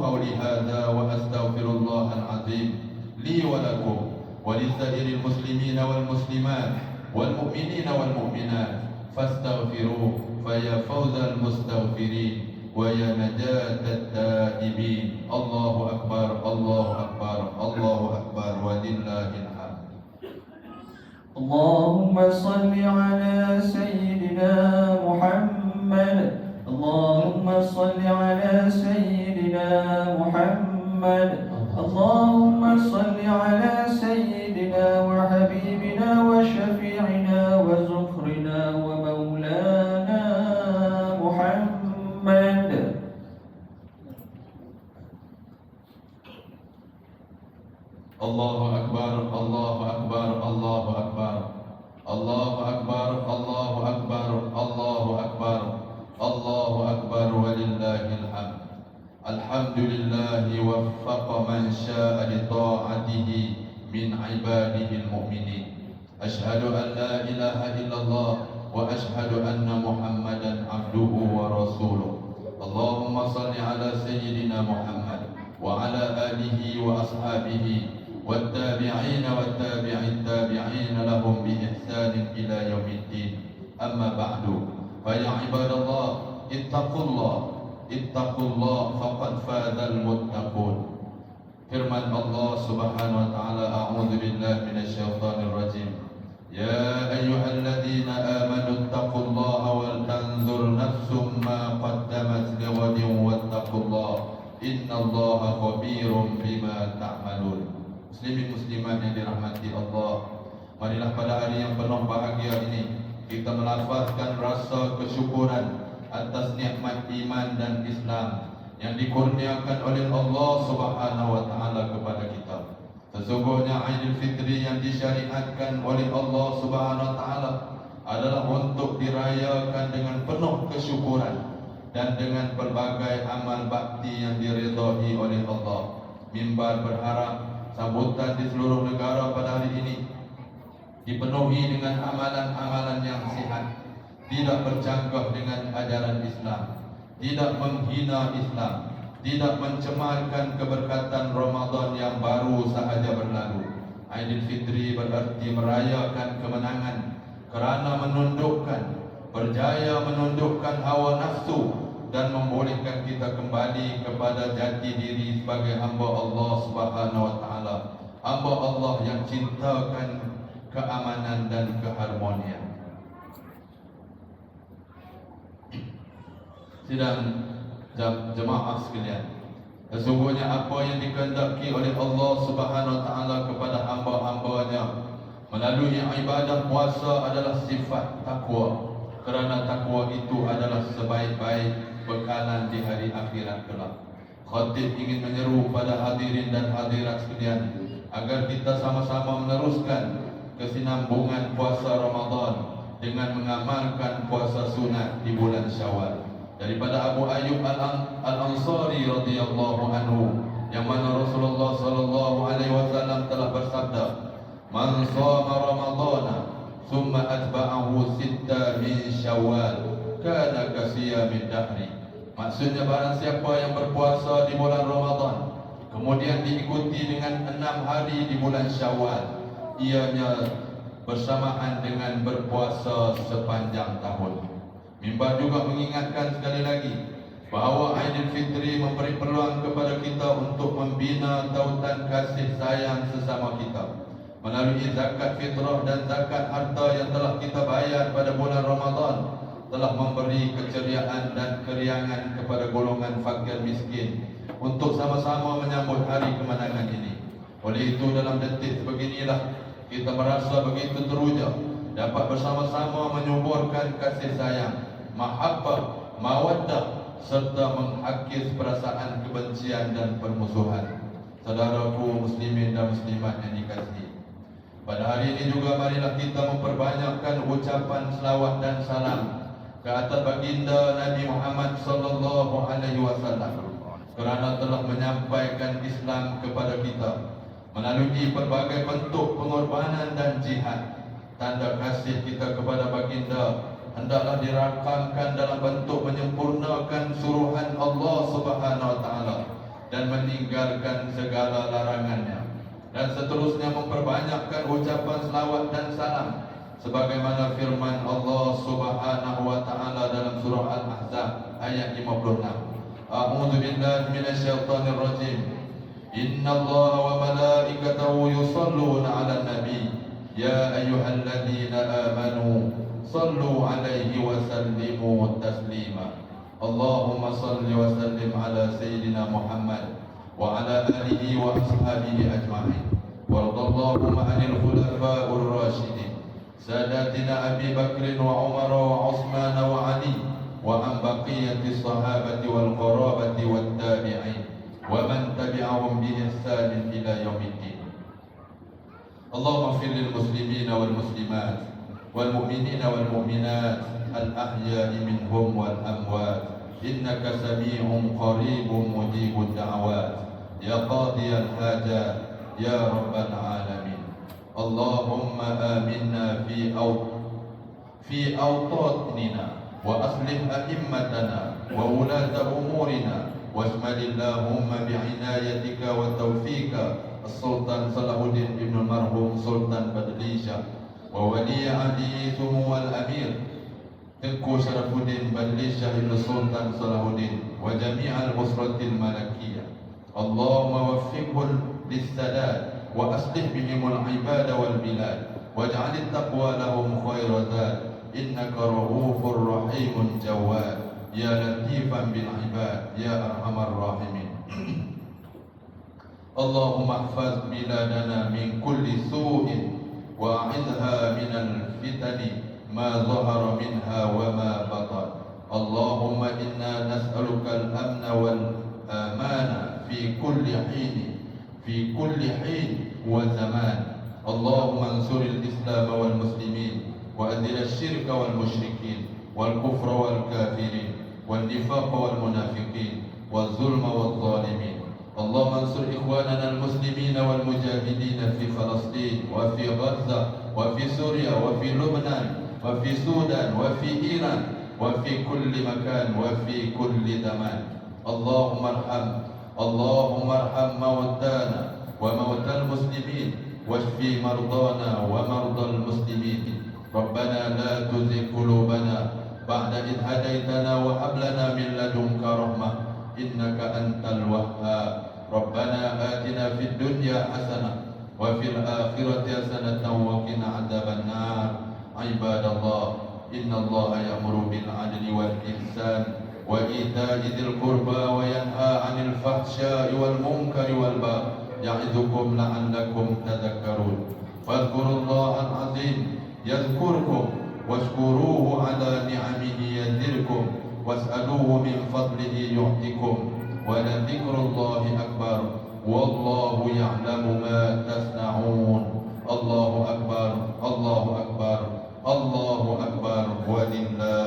قولي هذا وأستغفر الله العظيم لي ولكم ولسائر المسلمين والمسلمات والمؤمنين والمؤمنات فاستغفروه فيا فوز المستغفرين ويا نجاة التائبين. الله أكبر الله أكبر الله أكبر ولله الحمد. اللهم صل على سيدنا محمد. اللهم صل على سيدنا محمد. اللهم صل على سيدنا وحبيبنا وشفيعنا وزخرنا ومولانا محمد. الله أكبر الله أكبر الله أكبر الله أكبر الله أكبر الله أكبر الله أكبر ولله الحمد. الحمد لله وفق من شاء لطاعته من عباده المؤمنين. أشهد أن لا إله إلا الله وأشهد أن محمدا عبده ورسوله. اللهم صل على سيدنا محمد وعلى آله وأصحابه والتابعين والتابع التابعين لهم بإحسان إلى يوم الدين. أما بعد فيا عباد الله اتقوا الله اتقوا الله فقد فاز المتقون. Firman Allah Subhanahu wa taala, a'udzu billahi minasyaitonir rajim. Ya ayyuhalladzina amanu taqullaha wal tanzur nafsum ma qaddamat lighadin wattaqullaha innallaha khabirum bima ta'malun. Muslimin muslimat yang dirahmati Allah, marilah pada hari yang penuh bahagia ini kita melafazkan rasa kesyukuran atas nikmat iman dan Islam yang dikurniakan oleh Allah Subhanahu wa taala kepada kita. Sesungguhnya Aidil Fitri yang disyariatkan oleh Allah Subhanahu wa taala adalah untuk dirayakan dengan penuh kesyukuran dan dengan pelbagai amal bakti yang diridhai oleh Allah. Mimbar berharap sambutan di seluruh negara pada hari ini dipenuhi dengan amalan-amalan yang sihat, tidak bercanggah dengan ajaran Islam, tidak menghina Islam, tidak mencemarkan keberkatan Ramadan yang baru sahaja berlalu. Aidil Fitri berarti merayakan kemenangan kerana berjaya menundukkan hawa nafsu dan membolehkan kita kembali kepada jati diri sebagai hamba Allah Subhanahu wa taala, hamba Allah yang cintakan keamanan dan keharmonian. Sidang jemaah sekalian, sesungguhnya apa yang dikehendaki oleh Allah Subhanahu wa taala kepada hamba-hambanya melalui ibadah puasa adalah sifat takwa, kerana takwa itu adalah sebaik-baik bekalan di hari akhirat kelak. Khatib ingin menyeru pada hadirin dan hadirat sekalian agar kita sama-sama meneruskan kesinambungan puasa Ramadan dengan mengamalkan puasa sunat di bulan Syawal. Daripada Abu Ayyub Al-Ansari radhiyallahu anhu, yang mana Rasulullah sallallahu alaihi wasallam telah bersabda, "Man shama Ramadana thumma atba'ahu sitta min Syawal kana kasiyamid dahri." Maksudnya barang siapa yang berpuasa di bulan Ramadan kemudian diikuti dengan 6 hari di bulan Syawal, ianya bersamaan dengan berpuasa sepanjang tahun. Mimbar juga mengingatkan sekali lagi bahawa Aidil Fitri memberi peluang kepada kita untuk membina tautan kasih sayang sesama kita melalui zakat fitrah dan zakat harta yang telah kita bayar pada bulan Ramadan, telah memberi keceriaan dan keriangan kepada golongan fakir miskin untuk sama-sama menyambut hari kemenangan ini. Oleh itu dalam detik beginilah kita merasa begitu teruja dapat bersama-sama menyuburkan kasih sayang, mahabbah, mawaddah serta menghakis perasaan kebencian dan permusuhan. Saudaraku muslimin dan muslimat yang dikasihi, pada hari ini juga marilah kita memperbanyakkan ucapan selawat dan salam ke atas baginda Nabi Muhammad sallallahu alaihi wasallam kerana telah menyampaikan Islam kepada kita melalui berbagai bentuk pengorbanan dan jihad. Tanda kasih kita kepada baginda hendaklah dirakamkan dalam bentuk menyempurnakan suruhan Allah Subhanahu wa taala dan meninggalkan segala larangannya, dan seterusnya memperbanyakkan ucapan selawat dan salam sebagaimana firman Allah Subhanahu wa taala dalam surah Al-Ahzab ayat 56. A'udzu billahi minasyaitonir rajim. Innallaha wa malaikatahu yusholluna 'alan nabi ya ayyuhalladzina amanu shallu 'alaihi wa sallimu taslima. Allahumma salli wa sallim ala sayyidina Muhammad wa ala alihi wa ashabihi ajma'in. Warḍallahumma 'anil khulafa'ir rasyidin sadatina Abi Bakr wa Umar wa Utsman wa Ali wa an baqiyati sahabati wal qarabati wat tabi'in wa man tabi'ahum bi ihsan ila yaumiddin. Allahumma ighfir lil muslimina wal muslimat wal mu'minina wal mu'minat al-ahya'i minhum wal amwat innaka sami'un qaribun mujibud da'awat ya qadiyal hajat ya rabbal alamin. Allahumma aminna fi awtatina wa aslih a'immatana wa ulata umurina washmalillahumma bi'inayatika wa tawfika Sultan Salahuddin Ibn Marhum Sultan Badlisha wa wali ahdi Sumuwal Amir Tengku Syarafuddin Badlisha Ibn Sultan Salahuddin wa jami'al musratil malakiyah. Allahumma waffiqhum lis-sadad wa aslih bihimul ibada wal bilad waj'alit taqwa lahum khayra zad innaka rahufur rahimun jawad ya latifan bil ibad ya arhamar rahimin. Allahumma ihfaz biladana min kulli su'in wa a'idha minal fitani ma zahara minha wa ma batan. Allahumma inna nas'aluka al-amna wal amana fi kulli hin wa zaman. Allahumma ansuril islam wal muslimin wa adil asyirka wal musyrikin wal kufra wal kafirin wal nifaq wal munafiqin wal zulma wal zalimin. Allahumma ansur ikhwanana al-muslimina wal mujahidina fi Palestin wa fi Gaza wa fi Syria wa fi Lebanon wa fi Sudan wa fi Iran wa fi kulli makan wa fi kulli zaman. Allahumma arham mautana wa mautal muslimin washfi mardana wa mardal muslimin. Rabbana la tuzigh qulubana ba'da idh hadaytana wa hab lana min ladunka rahmah innaka antal wahhab. Rabbana atina fid dunya hasanah wa fil akhirati hasanatan wa qina adzaban nar. Ibadallah, innallaha ya'muru bil adli wal ihsan wa ita'i dzil qurba wa yanha 'anil fahsya'i wal munkari wal baghi ya'idzukum la'allakum tadhakkarun. Fadhkurullahal 'azim yadhkurkum washkuruhu 'ala ni'amihi yazidkum was'aluhu min fadlihi yu'tikum wa la dzikrullahi akbar wallahu ya'lamu ma tasna'un. Allahu akbar, Allahu akbar, Allahu akbar, walillahi